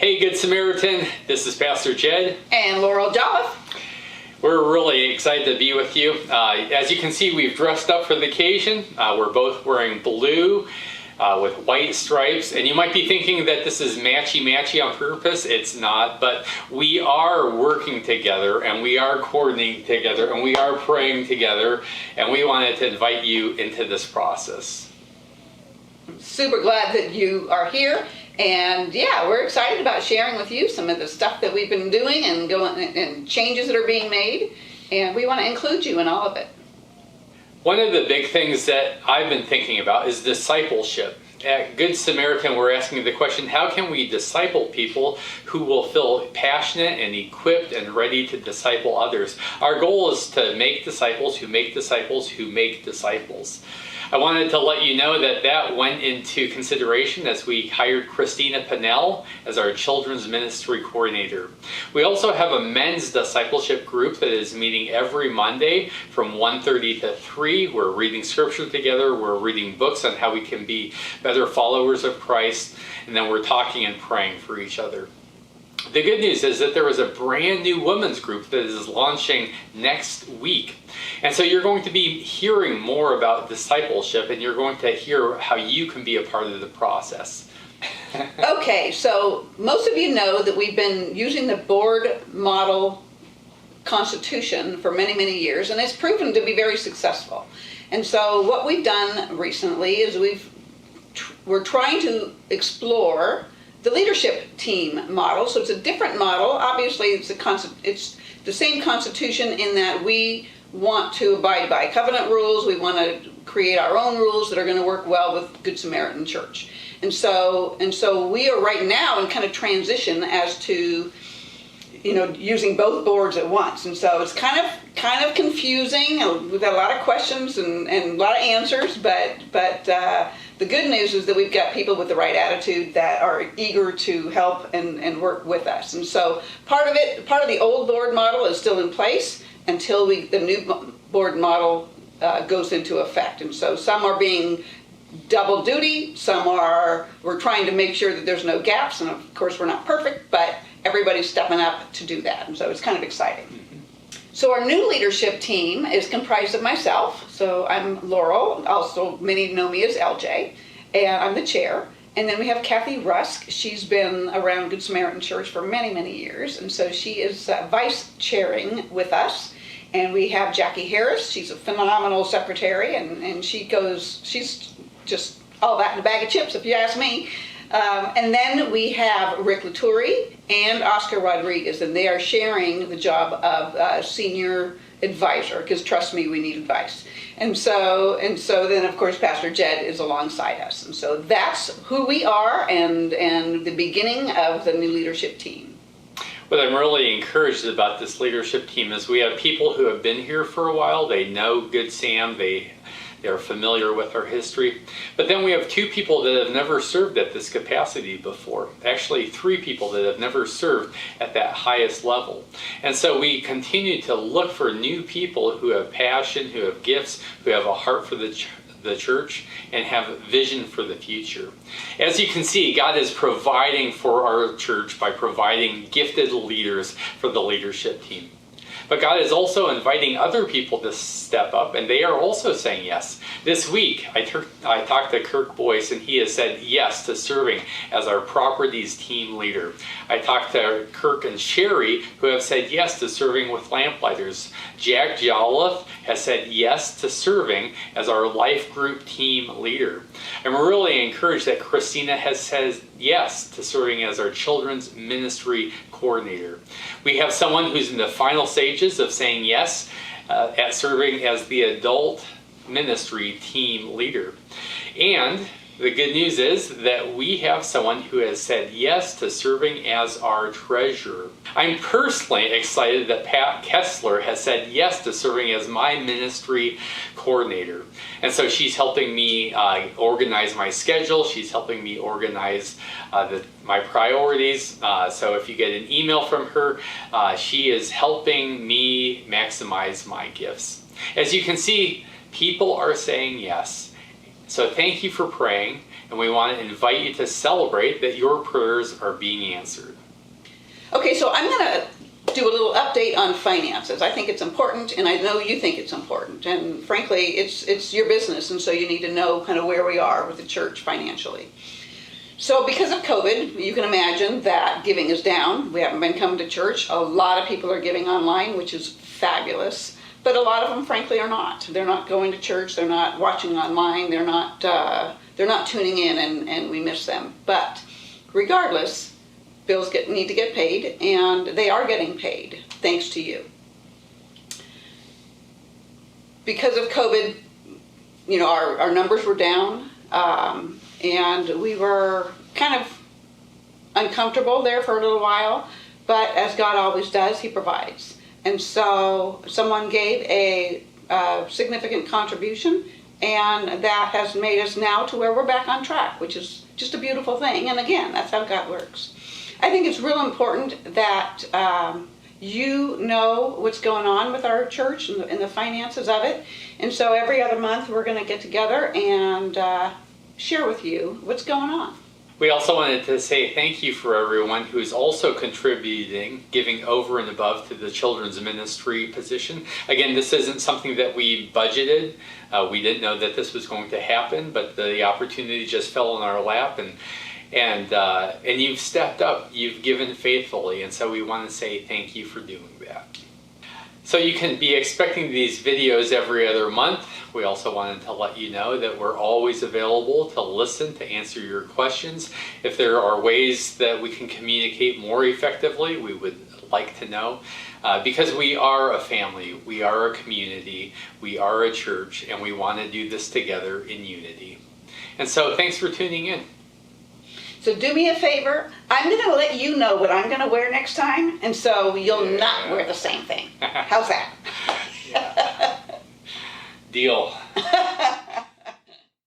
Hey, Good Samaritan, this is Pastor Jed. And Laurel Jolliffe. We're really excited to be with you. As you can see, we've dressed up for the occasion. We're both wearing blue with white stripes. And you might be thinking that this is matchy-matchy on purpose. It's not, but we are working together and we are coordinating together and we are praying together. And we wanted to invite you into this process. Super glad that you are here. And yeah, we're excited about sharing with you some of the stuff that we've been doing and changes that are being made. And we want to include you in all of it. One of the big things that I've been thinking about is discipleship. At Good Samaritan, we're asking the question, how can we disciple people who will feel passionate and equipped and ready to disciple others? Our goal is to make disciples who make disciples who make disciples. I wanted to let you know that that went into consideration as we hired Christina Pinnell as our children's ministry coordinator. We also have a men's discipleship group that is meeting every Monday from 1:30 to 3. We're reading scripture together. We're reading books on how we can be better followers of Christ. And then we're talking and praying for each other. The good news is that there is a brand new women's group that is launching next week. And so you're going to be hearing more about discipleship and you're going to hear how you can be a part of the process. Okay, so most of you know that we've been using the board model constitution for many, many years, and it's proven to be very successful. And so what we've done recently is we're trying to explore the leadership team model. So it's a different model. Obviously, it's the same constitution in that we want to abide by covenant rules. We want to create our own rules that are going to work well with Good Samaritan Church. And so we are right now in kind of transition as to, using both boards at once. And so it's kind of confusing. We've got a lot of questions and a lot of answers, but the good news is that we've got people with the right attitude that are eager to help and work with us. And so part of the old board model is still in place until the new board model goes into effect. And so some are being double duty, we're trying to make sure that there's no gaps, and of course we're not perfect, but everybody's stepping up to do that, and so it's kind of exciting. So our new leadership team is comprised of myself. So I'm Laurel, also many know me as LJ, and I'm the chair. And then we have Kathy Rusk. She's been around Good Samaritan Church for many, many years, and so she is vice chairing with us. And we have Jackie Harris. She's a phenomenal secretary, and she's just all that in a bag of chips, if you ask me. And then we have Rick Latourie and Oscar Rodriguez, and they are sharing the job of senior advisor, because trust me, we need advice. And so then of course Pastor Jed is alongside us. And so that's who we are and the beginning of the new leadership team. What I'm really encouraged about this leadership team is we have people who have been here for a while. They know Good Sam. They're familiar with our history. But then we have two people that have never served at this capacity before. Actually, three people that have never served at that highest level. And so we continue to look for new people who have passion, who have gifts, who have a heart for the church, and have vision for the future. As you can see, God is providing for our church by providing gifted leaders for the leadership team. But God is also inviting other people to step up, and they are also saying yes. This week, I talked to Kirk Boyce, and he has said yes to serving as our properties team leader. I talked to Kirk and Sherry, who have said yes to serving with Lamplighters. Jack Jolliffe has said yes to serving as our life group team leader. And we're really encouraged that Christina has said yes to serving as our children's ministry coordinator. We have someone who's in the final stages of saying yes at serving as the adult ministry team leader. And the good news is that we have someone who has said yes to serving as our treasurer. I'm personally excited that Pat Kessler has said yes to serving as my ministry coordinator. And so she's helping me organize my schedule. She's helping me organize my priorities. So if you get an email from her, she is helping me maximize my gifts. As you can see, people are saying yes. So thank you for praying, and we want to invite you to celebrate that your prayers are being answered. Okay, so I'm going to do a little update on finances. I think it's important, and I know you think it's important. And frankly, it's your business, and so you need to know kind of where we are with the church financially. So because of COVID, you can imagine that giving is down. We haven't been coming to church. A lot of people are giving online, which is fabulous. But a lot of them, frankly, are not. They're not going to church. They're not watching online. They're not tuning in, and we miss them. But regardless, bills need to get paid, and they are getting paid, thanks to you. Because of COVID, our numbers were down, and we were kind of uncomfortable there for a little while, but as God always does, He provides. And so someone gave a significant contribution, and that has made us now to where we're back on track, which is just a beautiful thing. And again, that's how God works. I think it's real important that you know what's going on with our church and the finances of it. And so every other month we're going to get together and share with you what's going on. We also wanted to say thank you for everyone who's also contributing, giving over and above to the children's ministry position. Again, this isn't something that we budgeted. We didn't know that this was going to happen, but the opportunity just fell in our lap, and you've stepped up, you've given faithfully, and so we want to say thank you for doing that. So you can be expecting these videos every other month. We also wanted to let you know that we're always available to listen, to answer your questions. If there are ways that we can communicate more effectively, we would like to know. Because we are a family, we are a community, we are a church, and we want to do this together in unity. And so thanks for tuning in. So do me a favor, I'm going to let you know what I'm going to wear next time, and so you'll not wear the same thing. How's that? Deal.